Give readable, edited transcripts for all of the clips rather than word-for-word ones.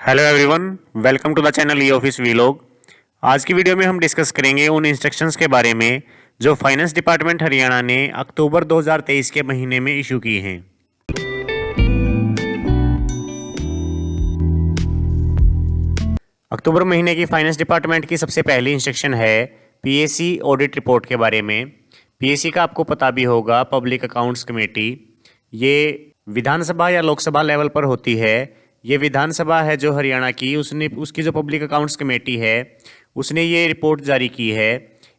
Hello everyone, welcome to the channel e office vlog. आज की video में हम डिस्कस करेंगे उन इंस्ट्रक्शंस के बारे में जो फाइनेंस डिपार्टमेंट हरियाणा ने अक्टूबर 2023 के महीने में इशू की हैं। अक्टूबर महीने की फाइनेंस डिपार्टमेंट की सबसे पहली इंस्ट्रक्शन है पीएसी ऑडिट रिपोर्ट के बारे में। पीएसी का आपको पता भी होगा, पब्लिक अकाउंट्स कमेटी। ये विधानसभा या लोकसभा लेवल पर होती है। ये विधानसभा है जो हरियाणा की, उसकी जो पब्लिक अकाउंट्स कमेटी है उसने ये रिपोर्ट जारी की है।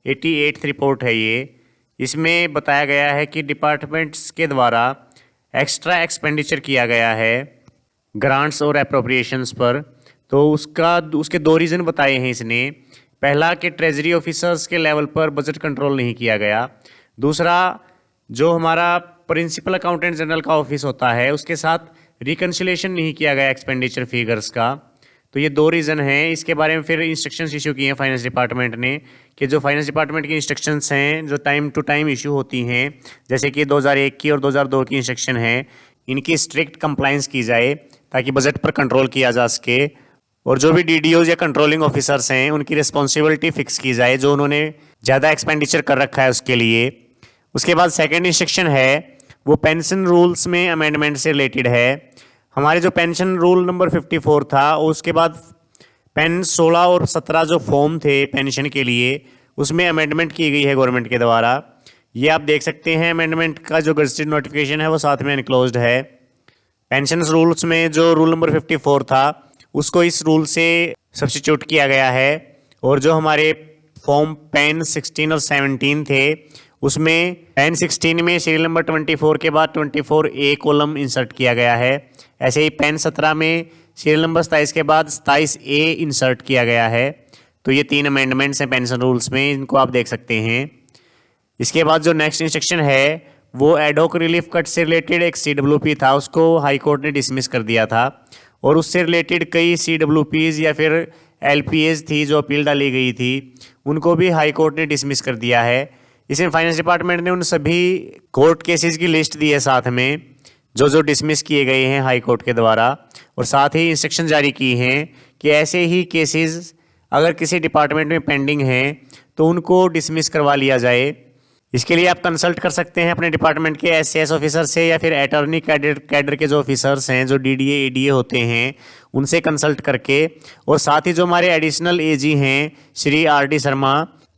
88th रिपोर्ट है ये। इसमें बताया गया है कि डिपार्टमेंट्स के द्वारा एक्स्ट्रा एक्सपेंडिचर किया गया है ग्रांट्स और अप्रोप्रिएशंस पर। तो उसके दो रीज़न बताए हैं इसने। पहला कि ट्रेजरी ऑफिसर्स के लेवल पर बजट कंट्रोल नहीं किया गया। दूसरा, जो हमारा प्रिंसिपल अकाउंटेंट जनरल का ऑफिस होता है उसके साथ रिकन्सिलेशन नहीं किया गया एक्सपेंडिचर फिगर्स का। तो ये दो रीज़न हैं। इसके बारे में फिर इंस्ट्रक्शंस इशू किए हैं फाइनेंस डिपार्टमेंट ने कि जो फाइनेंस डिपार्टमेंट की इंस्ट्रक्शंस हैं जो टाइम टू टाइम इशू होती हैं, जैसे कि 2001 की और 2002 की इंस्ट्रक्शन है, इनकी स्ट्रिक्ट कंप्लाइंस की जाए ताकि बजट पर कंट्रोल किया जा सके। और जो भी डीडीओज या कंट्रोलिंग ऑफिसर्स हैं उनकी रिस्पॉन्सिबिलिटी फिक्स की जाए जो उन्होंने ज़्यादा एक्सपेंडिचर कर रखा है उसके लिए। उसके बाद सेकेंड इंस्ट्रक्शन है वो पेंशन रूल्स में अमेंडमेंट से रिलेटेड है। हमारे जो पेंशन रूल नंबर 54 था, उसके बाद पेन 16 और 17 जो फॉर्म थे पेंशन के लिए उसमें अमेंडमेंट की गई है गवर्नमेंट के द्वारा। ये आप देख सकते हैं, अमेंडमेंट का जो गजटेड नोटिफिकेशन है वो साथ में एनक्लोज्ड है। पेंशन रूल्स में जो रूल नंबर 54 था उसको इस रूल से सब्स्टिट्यूट किया गया है। और जो हमारे फॉर्म पेन 16 और 17 थे उसमें पेन 16 में सीरियल नंबर 24 के बाद 24A कॉलम इंसर्ट किया गया है। ऐसे ही पेन 17 में सीरियल नंबर 27 के बाद 27A इंसर्ट किया गया है। तो ये 3 अमेंडमेंट्स हैं पेंशन रूल्स में, इनको आप देख सकते हैं। इसके बाद जो नेक्स्ट इंस्ट्रक्शन है वो एडहोक रिलीफ कट से रिलेटेड एक CWP था, उसको हाई कोर्ट ने डिसमिस कर दिया था। और उससे रिलेटेड कई CWPs या फिर LPAs थी जो अपील डाली गई थी, उनको भी हाई कोर्ट ने डिसमिस कर दिया है। इसमें फाइनेंस डिपार्टमेंट ने उन सभी कोर्ट केसेस की लिस्ट दी है साथ में जो जो डिसमिस किए गए हैं हाई कोर्ट के द्वारा। और साथ ही इंस्ट्रक्शन जारी की हैं कि ऐसे ही केसेस अगर किसी डिपार्टमेंट में पेंडिंग हैं तो उनको डिसमिस करवा लिया जाए। इसके लिए आप कंसल्ट कर सकते हैं अपने डिपार्टमेंट के SCS ऑफिसर से या फिर अटॉर्नी कैडर के जो ऑफिसर्स हैं जो DDA ADA होते हैं उनसे कंसल्ट करके। और साथ ही जो हमारे एडिशनल AG हैं Shri RD Sharma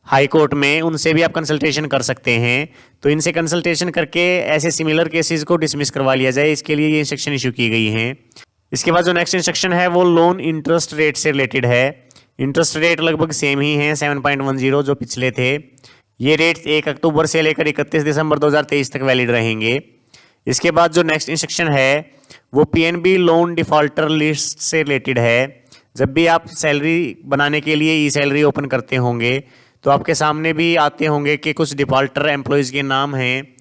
high court में, उनसे भी आप कंसल्टेशन कर सकते हैं। तो इनसे कंसल्टेशन करके ऐसे सिमिलर केसेस को डिसमिस करवा लिया जाए, इसके लिए ये इंस्ट्रक्शन इशू की गई हैं। इसके बाद जो नेक्स्ट इंस्ट्रक्शन है वो लोन इंटरेस्ट रेट से रिलेटेड है। इंटरेस्ट रेट लगभग सेम ही हैं, 7.10 जो पिछले थे। ये रेट्स 1 अक्टूबर से लेकर 31 दिसंबर 2023 तक वैलिड रहेंगे। इसके बाद जो नेक्स्ट इंस्ट्रक्शन है वो PNB लोन डिफॉल्टर लिस्ट से रिलेटेड है। जब भी आप सैलरी बनाने के लिए ई-सैलरी ओपन करते होंगे तो आपके सामने भी आते होंगे कि कुछ डिफॉल्टर एम्प्लॉयज़ के नाम हैं।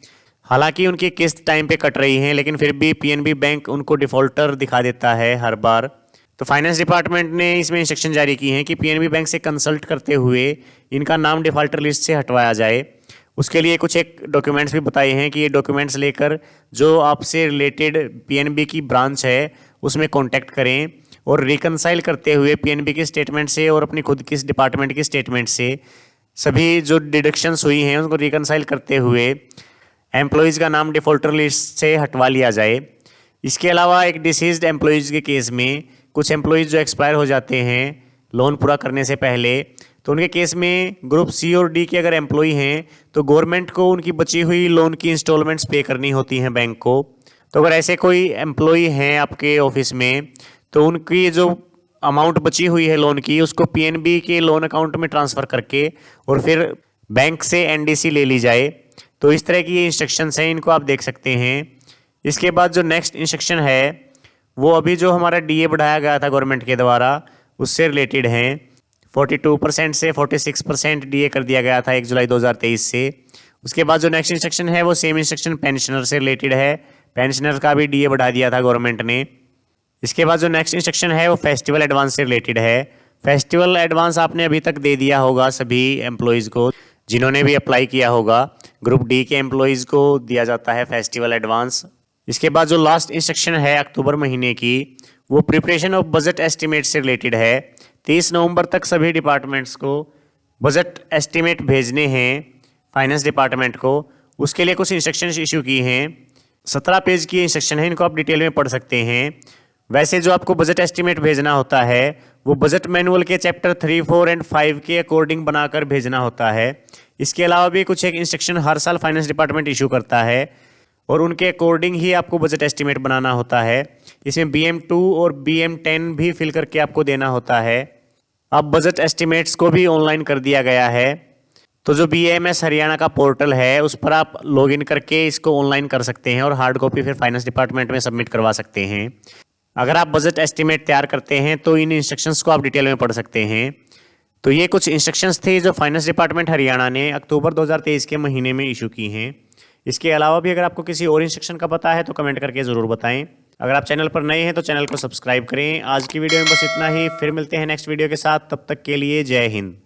हालांकि उनकी किस्त टाइम पे कट रही है लेकिन फिर भी PNB बैंक उनको डिफॉल्टर दिखा देता है हर बार। तो फाइनेंस डिपार्टमेंट ने इसमें इंस्ट्रक्शन जारी की हैं कि PNB बैंक से कंसल्ट करते हुए इनका नाम डिफॉल्टर लिस्ट से हटवाया जाए। उसके लिए कुछ एक डॉक्यूमेंट्स भी बताए हैं कि ये डॉक्यूमेंट्स लेकर जो आपसे रिलेटेड PNB की ब्रांच है उसमें कॉन्टैक्ट करें और रिकनसाइल करते हुए PNB के स्टेटमेंट से और अपनी खुद की डिपार्टमेंट के स्टेटमेंट से सभी जो डिडक्शंस हुई हैं उनको रिकनसाइल करते हुए एम्प्लॉयज़ का नाम डिफॉल्टर लिस्ट से हटवा लिया जाए। इसके अलावा एक डिसीज्ड एम्प्लॉयज़ के केस में कुछ एम्प्लॉयज़ जो एक्सपायर हो जाते हैं लोन पूरा करने से पहले, तो उनके केस में ग्रुप C और D के अगर एम्प्लॉय हैं तो गवर्नमेंट को उनकी बची हुई लोन की इंस्टॉलमेंट्स पे करनी होती हैं बैंक को। तो अगर ऐसे कोई एम्प्लॉय हैं आपके ऑफिस में तो उनकी जो अमाउंट बची हुई है लोन की उसको PNB के लोन अकाउंट में ट्रांसफ़र करके और फिर बैंक से NDC ले ली जाए। तो इस तरह की ये इंस्ट्रक्शंस हैं, इनको आप देख सकते हैं। इसके बाद जो नेक्स्ट इंस्ट्रक्शन है वो अभी जो हमारा DA बढ़ाया गया था गवर्नमेंट के द्वारा उससे रिलेटेड हैं। 42% से 46% DA कर दिया गया था 1 जुलाई 2023 से। उसके बाद जो नेक्स्ट इंस्ट्रक्शन है वो सेम इंस्ट्रक्शन पेंशनर से रिलेटेड है। पेंशनर का भी DA बढ़ा दिया था गवर्नमेंट ने। इसके बाद जो नेक्स्ट इंस्ट्रक्शन है वो फेस्टिवल एडवांस से रिलेटेड है। फेस्टिवल एडवांस आपने अभी तक दे दिया होगा सभी एम्प्लॉयज़ को जिन्होंने भी अप्लाई किया होगा। ग्रुप D के एम्प्लॉयज़ को दिया जाता है फेस्टिवल एडवांस। इसके बाद जो लास्ट इंस्ट्रक्शन है अक्टूबर महीने की वो प्रिपरेशन ऑफ बजट एस्टिमेट से रिलेटेड है। 30 नवंबर तक सभी डिपार्टमेंट्स को बजट एस्टिमेट भेजने हैं फाइनेंस डिपार्टमेंट को। उसके लिए कुछ इंस्ट्रक्शंस इशू की हैं। 17 पेज की इंस्ट्रक्शन है, इनको आप डिटेल में पढ़ सकते हैं। वैसे जो आपको बजट एस्टिमेट भेजना होता है वो बजट मैनुअल के चैप्टर 3, 4 एंड 5 के अकॉर्डिंग बनाकर भेजना होता है। इसके अलावा भी कुछ एक इंस्ट्रक्शन हर साल फाइनेंस डिपार्टमेंट इशू करता है और उनके अकॉर्डिंग ही आपको बजट एस्टिमेट बनाना होता है। इसमें BM2 और BM10 भी फिल करके आपको देना होता है। अब बजट एस्टिमेट्स को भी ऑनलाइन कर दिया गया है, तो जो BAMS हरियाणा का पोर्टल है उस पर आप लॉगिन करके इसको ऑनलाइन कर सकते हैं और हार्ड कॉपी फिर फाइनेंस डिपार्टमेंट में सबमिट करवा सकते हैं। अगर आप बजट एस्टिमेट तैयार करते हैं तो इन इंस्ट्रक्शंस को आप डिटेल में पढ़ सकते हैं। तो ये कुछ इंस्ट्रक्शंस थे जो फाइनेंस डिपार्टमेंट हरियाणा ने अक्टूबर 2023 के महीने में इशू की हैं। इसके अलावा भी अगर आपको किसी और इंस्ट्रक्शन का पता है तो कमेंट करके ज़रूर बताएं। अगर आप चैनल पर नए हैं तो चैनल को सब्सक्राइब करें। आज की वीडियो में बस इतना ही, फिर मिलते हैं नेक्स्ट वीडियो के साथ। तब तक के लिए जय हिंद।